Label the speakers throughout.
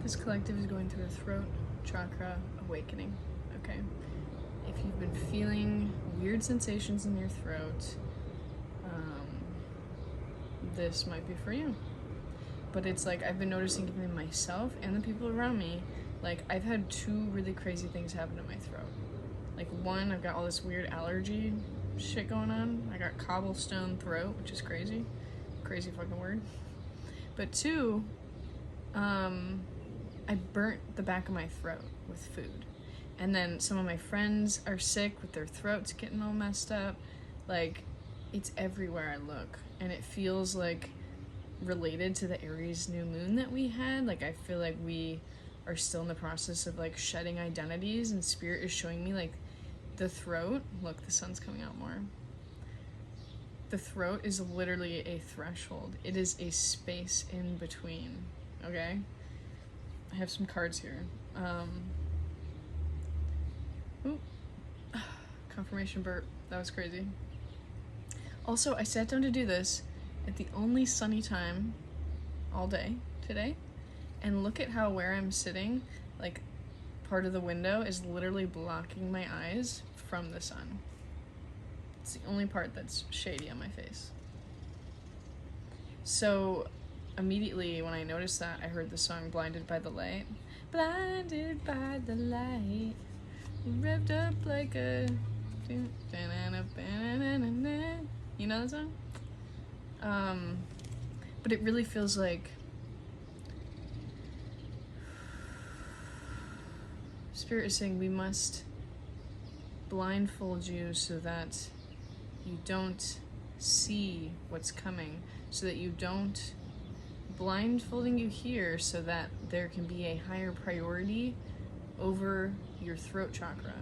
Speaker 1: This collective is going through a throat chakra awakening, okay? If you've been feeling weird sensations in your throat, this might be for you. But it's like, I've been noticing even myself and the people around me, like, I've had 2 really crazy things happen in my throat. Like, 1, I've got all this weird allergy shit going on. I got cobblestone throat, which is crazy. Crazy fucking word. But 2, I burnt the back of my throat with food. And then some of my friends are sick with their throats getting all messed up. Like, it's everywhere I look. And it feels like related to the Aries new moon that we had. Like, I feel like we are still in the process of like shedding identities, and spirit is showing me like the throat. Look, the sun's coming out more. The throat is literally a threshold. It is a space in between, okay? I have some cards here. Ooh. Confirmation burp. That was crazy. Also, I sat down to do this at the only sunny time all day today, and look at how where I'm sitting, like, part of the window is literally blocking my eyes from the sun. It's the only part that's shady on my face. So immediately when I noticed that, I heard the song Blinded by the Light. Blinded by the light, revved up like a... You know that song? But it really feels like Spirit is saying we must blindfold you so that you don't see what's coming, so that you don't, blindfolding you here so that there can be a higher priority over your throat chakra.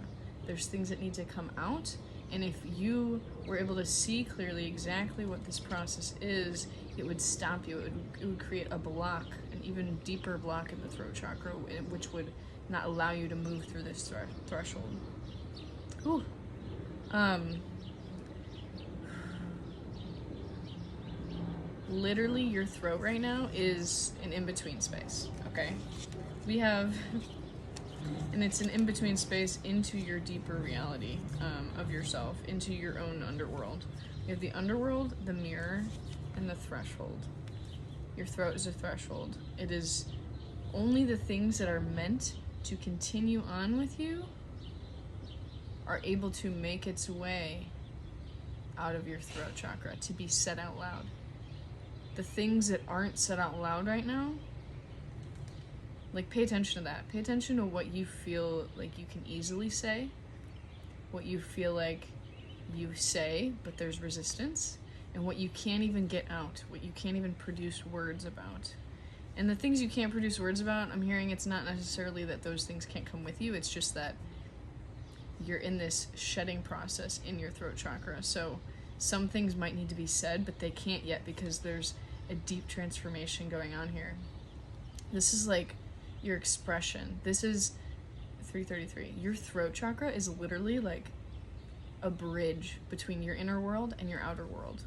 Speaker 1: There's things that need to come out, and if you were able to see clearly exactly what this process is, it would stop you. It would create a block, an even deeper block in the throat chakra, which would not allow you to move through this threshold. Ooh. Literally, your throat right now is an in-between space, okay? We have, and it's an in-between space into your deeper reality of yourself, into your own underworld. You have the underworld, the mirror, and the threshold. Your throat is a threshold. It is only the things that are meant to continue on with you are able to make its way out of your throat chakra to be said out loud. The things that aren't said out loud right now, like, pay attention to that. Pay attention to what you feel like you can easily say, what you feel like you say, but there's resistance, and what you can't even get out, what you can't even produce words about. And the things you can't produce words about, I'm hearing it's not necessarily that those things can't come with you, it's just that you're in this shedding process in your throat chakra. So some things might need to be said, but they can't yet because there's a deep transformation going on here. This is like your expression. This is 333. Your throat chakra is literally like a bridge between your inner world and your outer world.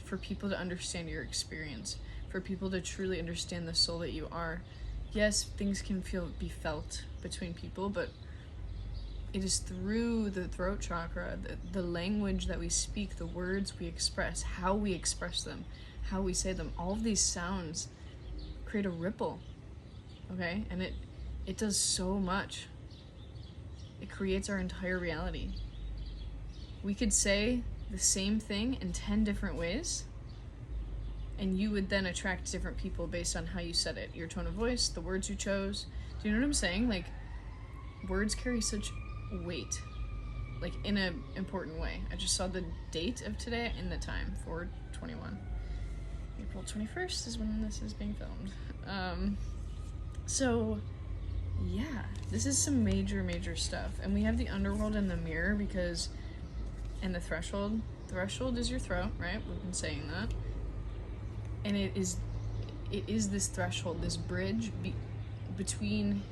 Speaker 1: For people to understand your experience, for people to truly understand the soul that you are. Yes, things can be felt between people, but it is through the throat chakra, the language that we speak, the words we express, how we express them, how we say them. All of these sounds create a ripple, okay? And it does so much. It creates our entire reality. We could say the same thing in 10 different ways, and you would then attract different people based on how you said it, your tone of voice, the words you chose. Do you know what I'm saying? Like, words carry such weight, like, in an important way. I just saw the date of today and the time, 4:21. April 21st is when this is being filmed. So yeah, this is some major stuff. And we have the underworld and the mirror because, and the threshold. Threshold is your throat, right? We've been saying that. And it is this threshold, this bridge between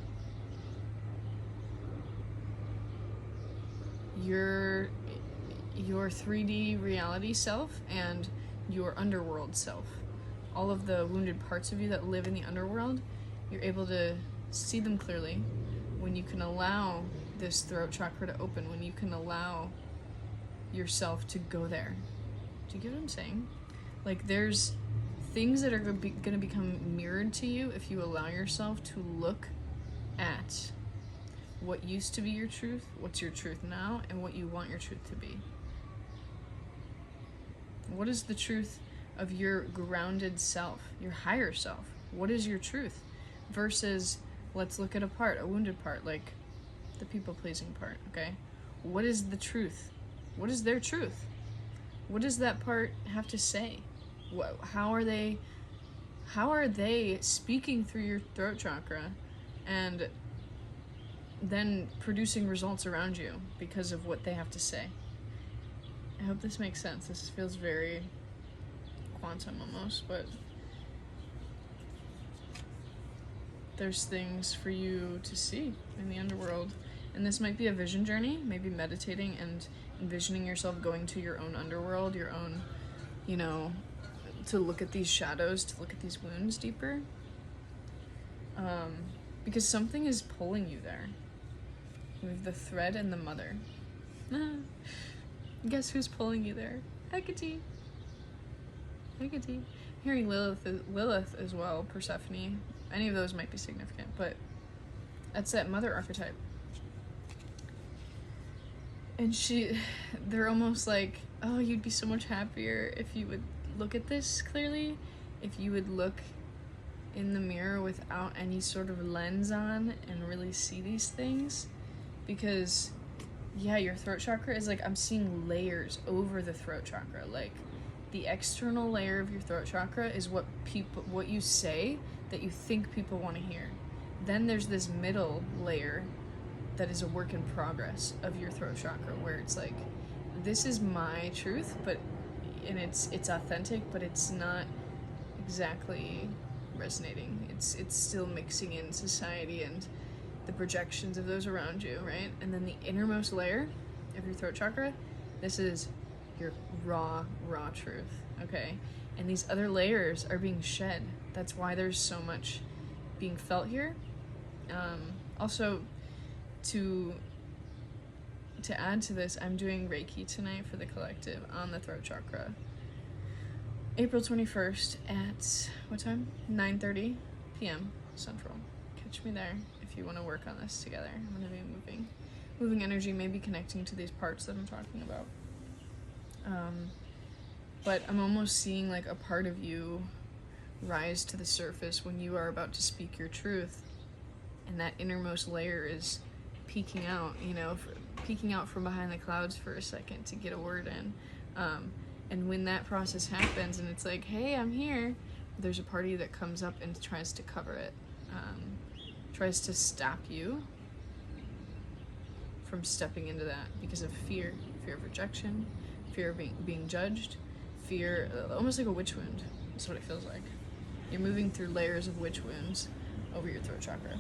Speaker 1: your 3D reality self and your underworld self. All of the wounded parts of you that live in the underworld, You're able to see them clearly when you can allow this throat chakra to open, when you can allow yourself to go there. Do you get what I'm saying? Like, there's things that are going to become mirrored to you if you allow yourself to look at what used to be your truth, what's your truth now, and what you want your truth to be. What is the truth of your grounded self, your higher self? What is your truth? Versus, let's look at a part, a wounded part, like the people-pleasing part, okay? What is the truth? What is their truth? What does that part have to say? How are they speaking through your throat chakra and then producing results around you because of what they have to say? I hope this makes sense. This feels very quantum almost, but there's things for you to see in the underworld. And this might be a vision journey, maybe meditating and envisioning yourself going to your own underworld, your own, you know, to look at these shadows, to look at these wounds deeper. Because something is pulling you there. We have the thread and the mother. Guess who's pulling you there? Hecate. Hecate. Hearing Lilith as well, Persephone. Any of those might be significant, but that's that mother archetype. And they're almost like, oh, you'd be so much happier if you would look at this clearly, if you would look in the mirror without any sort of lens on and really see these things. Because yeah, your throat chakra is like, I'm seeing layers over the throat chakra. Like, the external layer of your throat chakra is what you say that you think people want to hear. Then there's this middle layer that is a work in progress of your throat chakra, where it's like, this is my truth, and it's authentic, but it's not exactly resonating. It's still mixing in society and the projections of those around you, right? And then the innermost layer of your throat chakra, this is your raw truth, okay? And these other layers are being shed. That's why there's so much being felt here. Also, to add to this, I'm doing Reiki tonight for the collective on the throat chakra. April 21st at, what time? 9:30 p.m. Central. Catch me there if you want to work on this together. I'm going to be moving energy, maybe connecting to these parts that I'm talking about. But I'm almost seeing like a part of you rise to the surface when you are about to speak your truth, and that innermost layer is peeking out, peeking out from behind the clouds for a second to get a word in. And when that process happens and it's like, hey, I'm here, there's a part of you that comes up and tries to cover it, tries to stop you from stepping into that because of fear of rejection, fear of being judged, fear, almost like a witch wound. That's what it feels like. You're moving through layers of witch wounds over your throat chakra.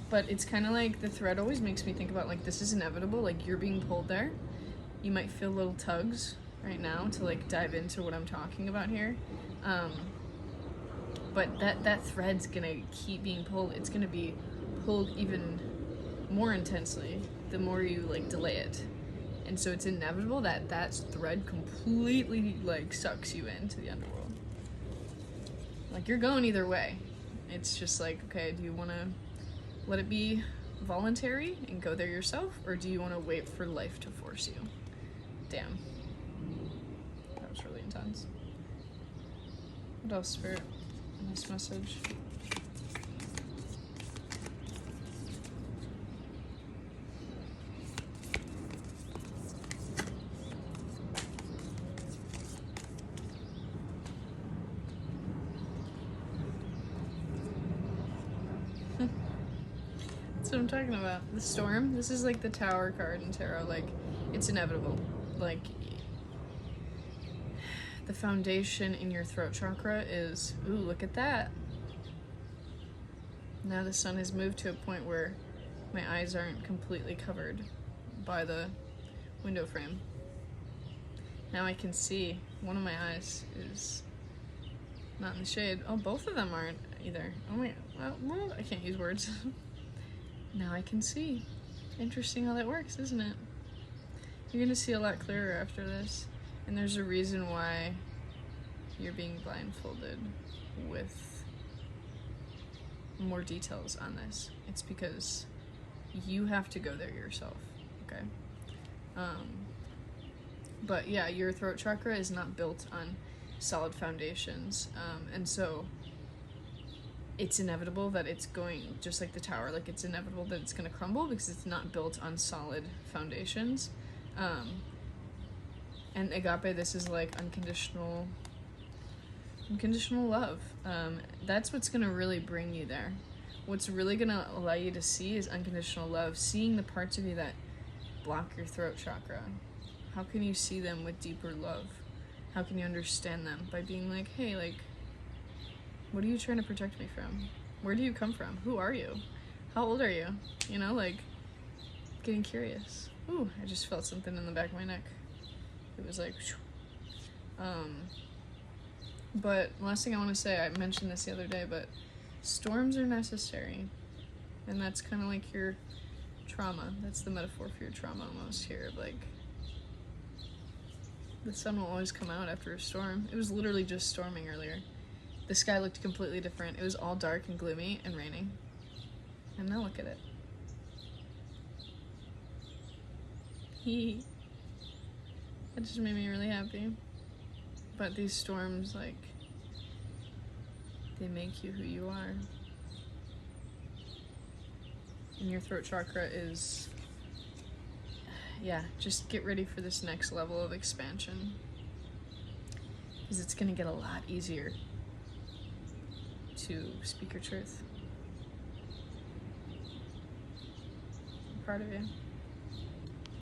Speaker 1: But it's kind of like the thread always makes me think about, like, this is inevitable, like you're being pulled there. You might feel little tugs right now to like dive into what I'm talking about here. But that thread's gonna keep being pulled. It's gonna be pulled even more intensely the more you like delay it. And so it's inevitable that that thread completely like sucks you into the underworld. Like, you're going either way. It's just like, okay, do you want to let it be voluntary and go there yourself, or do you want to wait for life to force you? Damn. That was really intense. What else, Spirit, in this message? That's what I'm talking about. The storm. This is like the Tower card in tarot. Like, it's inevitable. Like, the foundation in your throat chakra is, ooh, look at that. Now the sun has moved to a point where my eyes aren't completely covered by the window frame. Now I can see. One of my eyes is Not in the shade. Oh, both of them aren't either. Oh my, well, I can't use words. Now I can see. Interesting how that works, isn't it? You're gonna see a lot clearer after this. And there's a reason why you're being blindfolded with more details on this. It's because you have to go there yourself, okay? But yeah, your throat chakra is not built on solid foundations, and so it's inevitable that it's going, just like the tower, like it's inevitable that it's going to crumble because it's not built on solid foundations. And agape, this is like unconditional love. That's what's going to really bring you there. What's really going to allow you to see is unconditional love, seeing the parts of you that block your throat chakra. How can you see them with deeper love? How can you understand them? By being like, hey, like, what are you trying to protect me from? Where do you come from? Who are you? How old are you? You know, like, getting curious. Ooh, I just felt something in the back of my neck. It was like, but last thing I want to say, I mentioned this the other day, but storms are necessary. And that's kind of like your trauma. That's the metaphor for your trauma almost here. Like, the sun will always come out after a storm. It was literally just storming earlier. The sky looked completely different. It was all dark and gloomy and raining. And now look at it. That just made me really happy. But these storms, like, they make you who you are. And your throat chakra is, yeah, just get ready for this next level of expansion. Because it's going to get a lot easier to speak your truth. I'm proud of you.